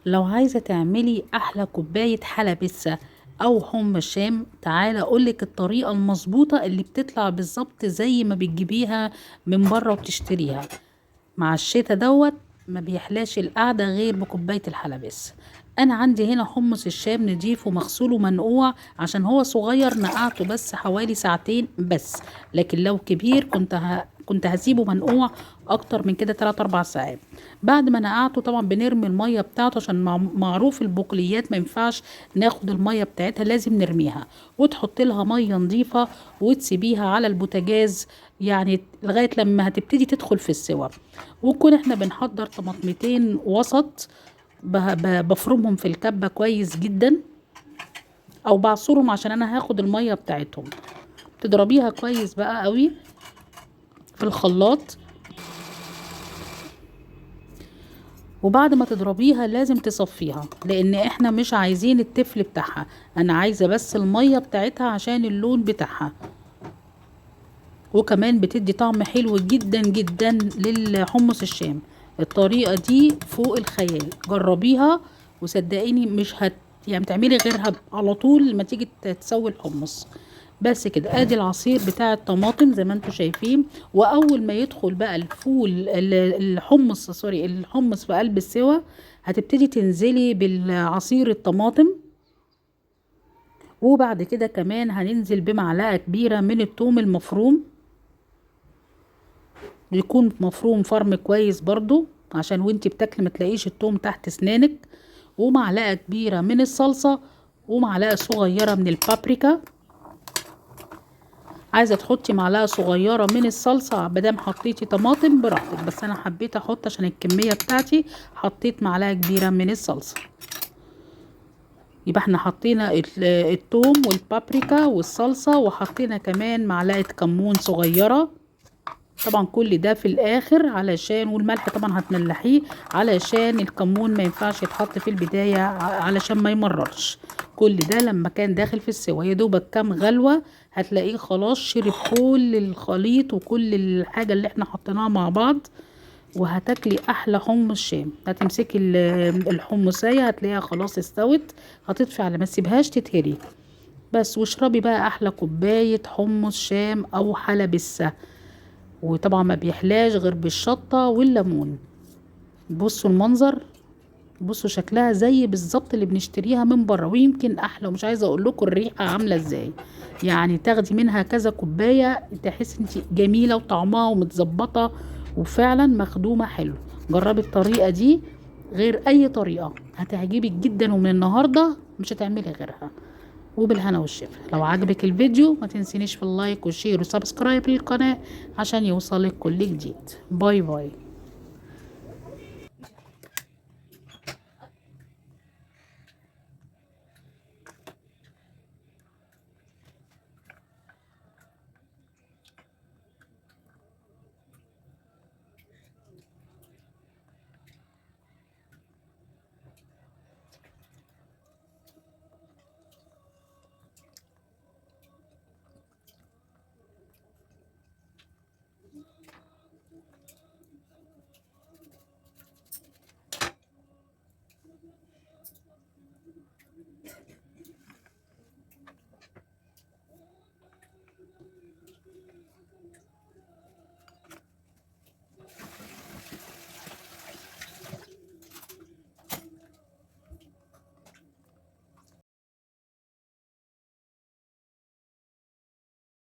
لو عايزة تعملي أحلى كوباية حلبسة أو حمص شام، تعالى أقولك الطريقة المظبوطة اللي بتطلع بالظبط زي ما بتجيبيها من بره وبتشتريها. مع الشتا دوت ما بيحلاش القعدة غير بكوباية الحلبس. انا عندي هنا حمص الشام نضيف ومغسول ومنقوع، عشان هو صغير نقعته بس حوالي ساعتين بس. لكن لو كبير كنت هسيبه منقوع اكتر من كده 3 4 ساعات. بعد ما نقعته طبعا بنرمي المية بتاعته، عشان معروف البقوليات ما ينفعش ناخد المية بتاعتها، لازم نرميها. وتحط لها مية نظيفة وتسيبيها على البوتاجاز، يعني لغاية لما هتبتدي تدخل في السوا. ونكون احنا بنحضر طماطمتين وسط، بفرمهم في الكبة كويس جدا، او بعصرهم عشان انا هاخد المية بتاعتهم. تضربيها كويس بقى قوي في الخلاط. وبعد ما تضربيها لازم تصفيها، لان احنا مش عايزين التفل بتاعها، انا عايزة بس المية بتاعتها عشان اللون بتاعها. وكمان بتدي طعم حلو جدا جدا للحمص الشام. الطريقة دي فوق الخيال، جربيها وصدقيني مش يعني تعملي غيرها على طول لما تيجي تسوي الحمص. بس كده، ادي العصير بتاع الطماطم زي ما انتم شايفين. واول ما يدخل بقى الحمص في قلب السوا، هتبتدي تنزلي بالعصير الطماطم. وبعد كده كمان هننزل بمعلقة كبيرة من الثوم المفروم، يكون مفروم فرم كويس برضو عشان وانتي بتاكلي ما تلاقيش التوم تحت اسنانك. ومعلقة كبيرة من الصلصة، ومعلقة صغيرة من البابريكا. عايزة تحطي معلقة صغيرة من الصلصة مادام حطيتي طماطم براحتك، بس انا حبيت احط عشان الكمية بتاعتي، حطيت معلقة كبيرة من الصلصة. يبقى احنا حطينا التوم والبابريكا والصلصة، وحطينا كمان معلقة كمون صغيرة. طبعا كل ده في الاخر علشان، والملح طبعا هتملحيه، علشان الكمون ما ينفعش يتحط في البداية علشان ما يمررش. كل ده لما كان داخل في السوا يا دوبك كام غلوة هتلاقيه خلاص شرب كل الخليط وكل الحاجة اللي احنا حطيناها مع بعض. وهتاكلي احلى حمص شام. هتمسكي الحمصية هتلاقيها خلاص استوت، هتطفي على ما تسيبهاش تتهري بس. واشربي بقى احلى كوباية حمص شام او حلبسة. وطبعا ما بيحلاش غير بالشطة والليمون. بصوا المنظر، بصوا شكلها زي بالظبط اللي بنشتريها من بره، ويمكن احلى. ومش عايزه اقول لكم الريحه عامله ازاي، يعني تاخدي منها كذا كوبايه تحس انت جميله وطعمها ومتظبطه وفعلا مخدومه حلو. جربي الطريقه دي غير اي طريقه، هتعجبك جدا، ومن النهارده مش هتعملي غيرها. وبالهنا والشفا. لو عجبك الفيديو ما تنسينيش في اللايك والشير وسبسكرايب للقناة عشان يوصلك كل جديد. باي باي.